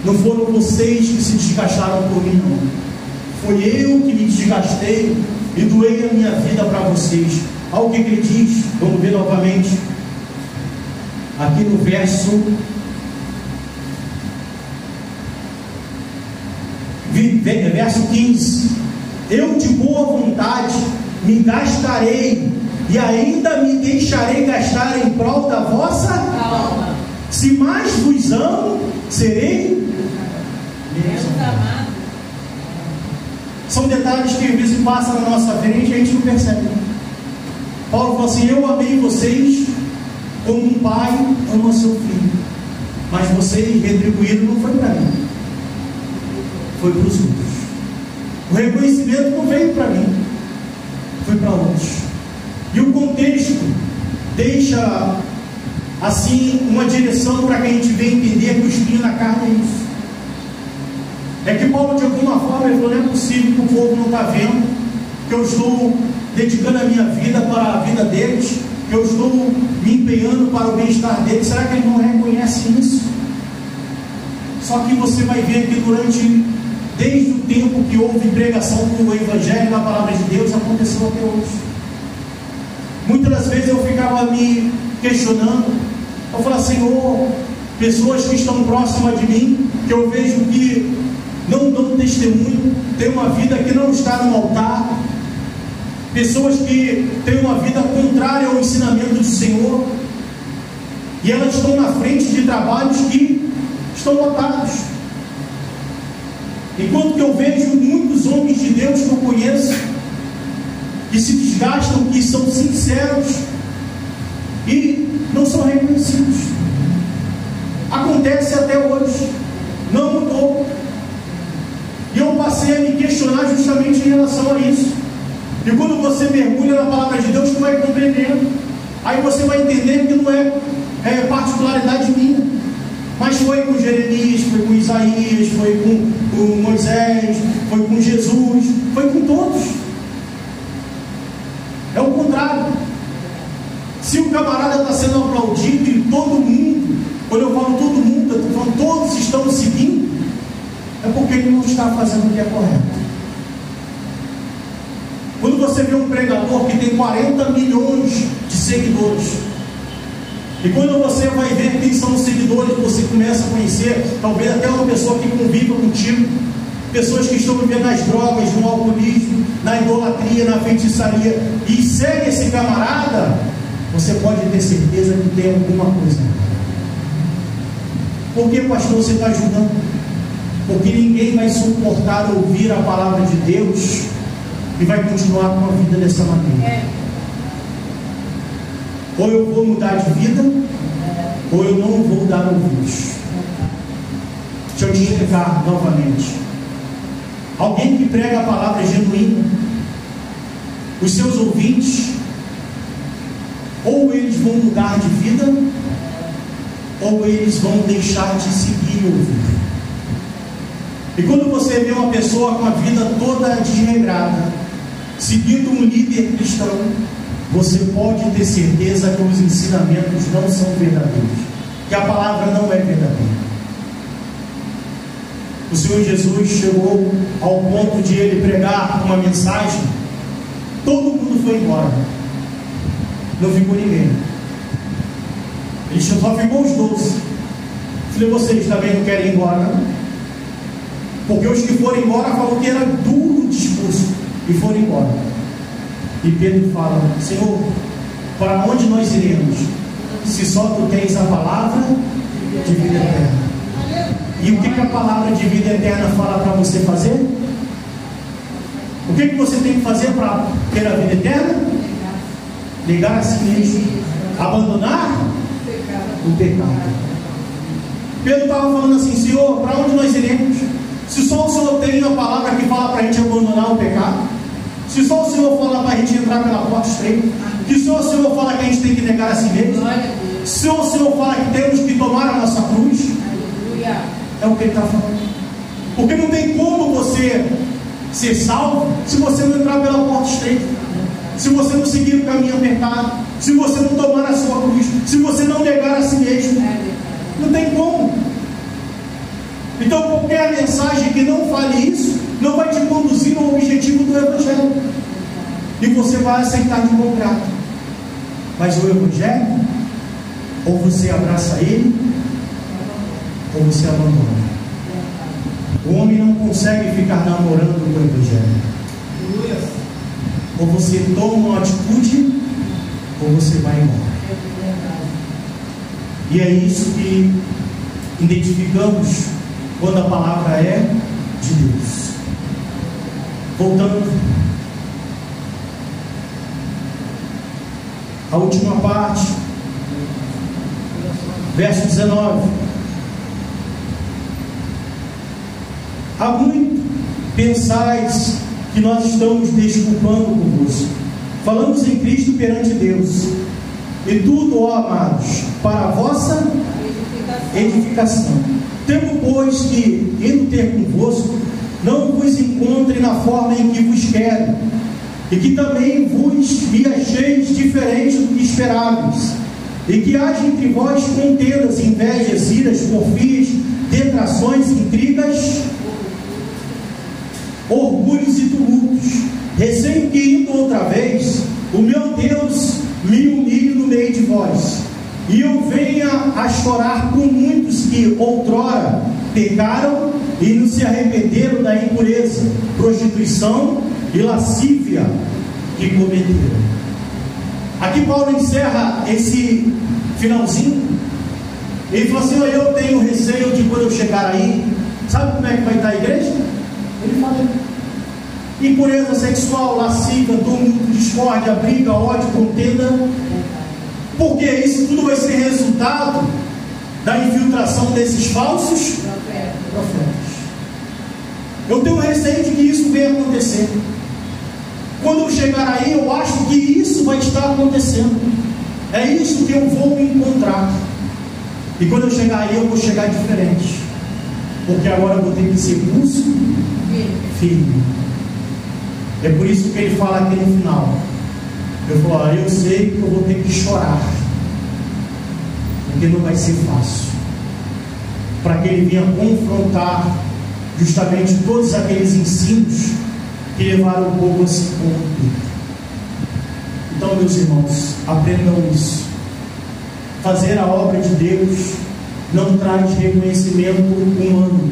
não foram vocês que se desgastaram por mim, não. Foi eu que me desgastei e doei a minha vida para vocês. Olha o que ele diz. Vamos ver novamente. Aqui no verso 15. Eu de boa vontade me gastarei e ainda me deixarei gastar em prol da vossa alma. Se mais vos amo, serei Deus amado. São detalhes que às vezes passam na nossa frente e a gente não percebe. Paulo falou assim: eu amei vocês como um pai ama seu filho, mas vocês retribuíram não foi para mim, foi para os outros. O reconhecimento não veio para mim, foi para outros. E o contexto deixa assim uma direção para que a gente venha entender que o espinho na carne é isso. É que Paulo, de alguma forma, ele falou: não é possível que o povo não está vendo que eu estou dedicando a minha vida para a vida deles, que eu estou me empenhando para o bem-estar deles. Será que eles não reconhecem isso? Só que você vai ver que desde o tempo que houve pregação do Evangelho, da Palavra de Deus, aconteceu até hoje. Muitas das vezes eu ficava me questionando. Eu falava: Senhor, pessoas que estão próximas de mim, que eu vejo que não dão testemunho, têm uma vida que não está no altar, pessoas que têm uma vida contrária ao ensinamento do Senhor, e elas estão na frente de trabalhos que estão lotados. Enquanto que eu vejo muitos homens de Deus que eu conheço, que se desgastam, que são sinceros e não são reconhecidos. Acontece até hoje, não mudou. E eu passei a me questionar justamente em relação a isso. E quando você mergulha na palavra de Deus, você vai compreendendo. Aí você vai entender que não é particularidade minha, mas foi com Jeremias, foi com Isaías, foi com Moisés, foi com Jesus, foi com todos. É o contrário. Se o camarada está sendo aplaudido e todo mundo, quando eu falo todo mundo, eu estou falando todos estão seguindo, é porque ele não está fazendo o que é correto. Quando você vê um pregador que tem 40 milhões de seguidores, e quando você vai ver quem são os seguidores, você começa a conhecer, talvez até uma pessoa que conviva contigo, pessoas que estão vivendo nas drogas, no alcoolismo, na idolatria, na feitiçaria, e segue esse camarada, você pode ter certeza que tem alguma coisa. Por que, pastor, você está ajudando? Porque ninguém vai suportar ouvir a palavra de Deus e vai continuar com a vida dessa maneira. Ou eu vou mudar de vida, ou eu não vou dar ouvidos. Deixa eu te explicar novamente. Alguém que prega a palavra genuína, os seus ouvintes, ou eles vão mudar de vida, ou eles vão deixar de seguir e ouvir. E quando você vê uma pessoa com a vida toda desregrada, seguindo um líder cristão, você pode ter certeza que os ensinamentos não são verdadeiros, que a palavra não é verdadeira. O Senhor Jesus chegou ao ponto de ele pregar uma mensagem, todo mundo foi embora, não ficou ninguém. Ele só ficou os 12. Falei, vocês também não querem ir embora, não? Porque os que foram embora falaram que era duro o discurso e foram embora. E Pedro fala, Senhor, para onde nós iremos, se só tu tens a palavra de vida eterna? E o que a palavra de vida eterna fala para você fazer? O que você tem que fazer para ter a vida eterna? Negar a si mesmo, abandonar o pecado. Pedro estava falando assim, Senhor, para onde nós iremos? Se só o Senhor tem a palavra que fala para a gente abandonar o pecado, se só o Senhor fala para a gente entrar pela porta estreita, que só o Senhor fala que a gente tem que negar a si mesmo, se o Senhor fala que temos que tomar a nossa cruz, é o que ele está falando. Porque não tem como você ser salvo se você não entrar pela porta estreita, se você não seguir o caminho apertado, se você não tomar a sua cruz, se você não negar a si mesmo, não tem como. Então qualquer mensagem que não fale isso não vai te conduzir ao objetivo do Evangelho, e você vai aceitar de bom grado. Mas o Evangelho, ou você abraça ele, ou você abandona. O homem não consegue ficar namorando com o Evangelho. Ou você toma uma atitude, ou você vai embora. E é isso que identificamos quando a palavra é de Deus. Voltando à última parte, verso 19. Há muito pensais que nós estamos desculpando convosco. Falamos em Cristo perante Deus, e tudo, ó amados, para a vossa edificação. Temo, pois, que, indo ter convosco, não vos encontre na forma em que vos quero, e que também vos me acheis diferente do que esperáveis, e que haja entre vós contendas, invejas, iras, porfias, detrações, intrigas, orgulhos e tumultos, receio que, indo outra vez, o meu Deus me humilhe no meio de vós, e eu venha a chorar com muito muitos que outrora pecaram e não se arrependeram da impureza, prostituição e lascívia que cometeram. Aqui Paulo encerra esse finalzinho. Ele falou assim: eu tenho receio de quando eu chegar aí, sabe como é que vai estar a igreja? Ele fala: impureza sexual, lascívia, tumulto, discórdia, briga, ódio, contenda. Porque isso tudo vai ser resultado da infiltração desses falsos profetas. Eu tenho receio de que isso venha acontecer. Quando eu chegar aí, eu acho que isso vai estar acontecendo. É isso que eu vou me encontrar. E quando eu chegar aí, eu vou chegar diferente. Porque agora eu vou ter que ser busco firme. É por isso que ele fala aqui no final. Eu falo: eu sei que eu vou ter que chorar, porque não vai ser fácil. Para que ele venha confrontar justamente todos aqueles ensinos que levaram o povo a se corromper. Então, meus irmãos, aprendam isso. Fazer a obra de Deus não traz reconhecimento humano.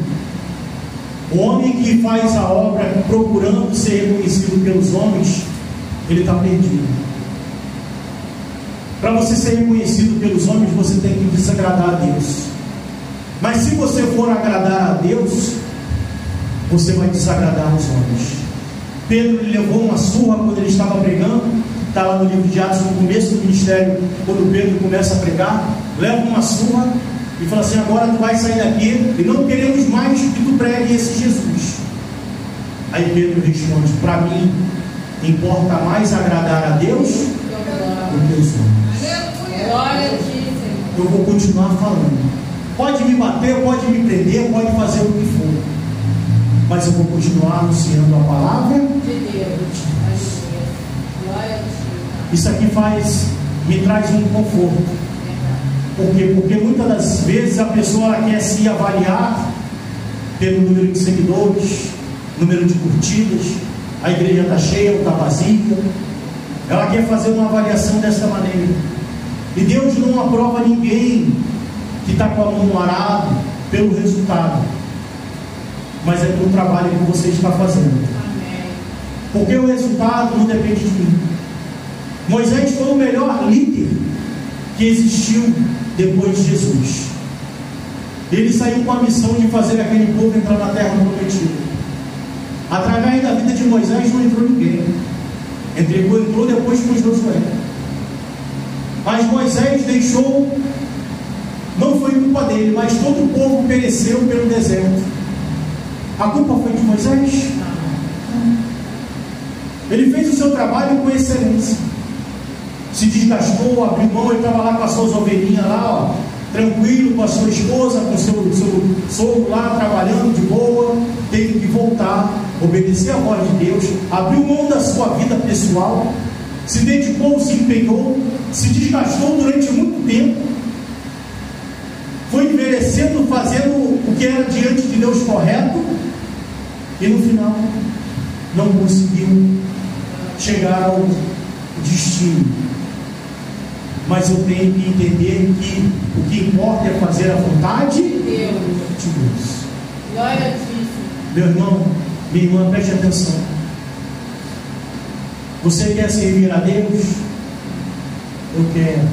O homem que faz a obra procurando ser reconhecido pelos homens, ele está perdido. Para você ser reconhecido pelos homens, você tem que desagradar a Deus. Mas se você for agradar a Deus, você vai desagradar os homens. Pedro levou uma surra quando ele estava pregando. Está lá no livro de Atos, no começo do ministério, quando Pedro começa a pregar, leva uma surra e fala assim: agora tu vai sair daqui e não queremos mais que tu pregue esse Jesus. Aí Pedro responde: para mim importa mais agradar a Deus do que os homens. Glória a ti, Senhor. Eu vou continuar falando. Pode me bater, pode me prender, pode fazer o que for, mas eu vou continuar anunciando a palavra De Deus. Glória a ti. Isso aqui me traz um conforto. Por quê? Porque muitas das vezes a pessoa quer se avaliar pelo número de seguidores, número de curtidas, a igreja está cheia ou está vazia. Ela quer fazer uma avaliação dessa maneira. E Deus não aprova ninguém que está com a mão no arado pelo resultado, mas é pelo trabalho que você está fazendo. Amém. Porque o resultado não depende de mim. Moisés foi o melhor líder que existiu depois de Jesus. Ele saiu com a missão de fazer aquele povo entrar na terra prometida. Através da vida de Moisés não entrou ninguém. Entrou depois com Josué. Mas Moisés deixou, não foi culpa dele, mas todo o povo pereceu pelo deserto. A culpa foi de Moisés? Ele fez o seu trabalho com excelência. Se desgastou, abriu mão, ele estava lá com as suas ovelhinhas lá, tranquilo, com a sua esposa, com o seu sogro lá, trabalhando de boa. Teve que voltar, obedecer a voz de Deus, abriu mão da sua vida pessoal, se dedicou, se empenhou, se desgastou durante muito tempo, foi envelhecendo, fazendo o que era diante de Deus correto, e no final não conseguiu chegar ao destino. Mas eu tenho que entender que o que importa é fazer a vontade de Deus. Glória a ti. Meu irmão, minha irmã, preste atenção. Você quer servir a Deus? Eu quero.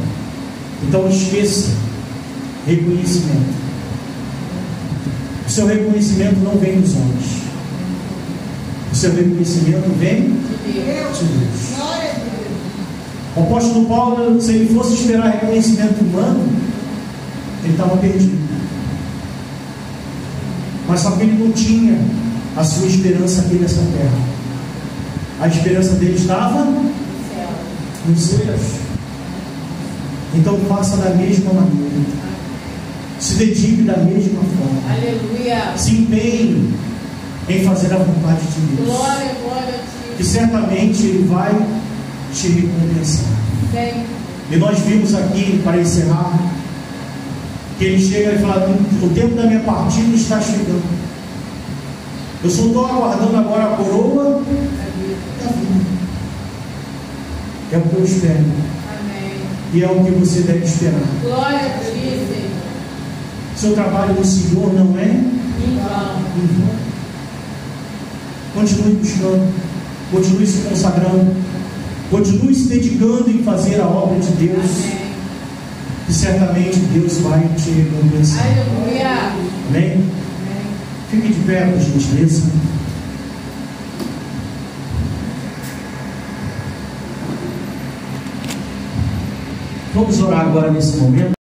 Então esqueça reconhecimento. O seu reconhecimento não vem dos homens. O seu reconhecimento vem de Deus. O apóstolo Paulo, se ele fosse esperar reconhecimento humano, ele estava perdido. Mas só que ele não tinha a sua esperança aqui nessa terra. A esperança dele estava nos céus. Então faça da mesma maneira. Se dedique da mesma forma. Aleluia. Se empenhe em fazer a vontade de Deus. Glória, glória a ti. Que certamente Ele vai te recompensar. Sim. E nós vimos aqui, para encerrar, que Ele chega e fala: o tempo da minha partida está chegando. Eu só estou aguardando agora a coroa da vida. É o que eu espero. Amém. E é o que você deve esperar. Glória a ti, Senhor. Seu trabalho no Senhor não é em vão. Continue buscando, continue se consagrando, continue se dedicando em fazer a obra de Deus. Amém. E certamente Deus vai te recompensar. Aleluia. Amém? Amém. Fique de pé, por gentileza. Vamos orar agora nesse momento.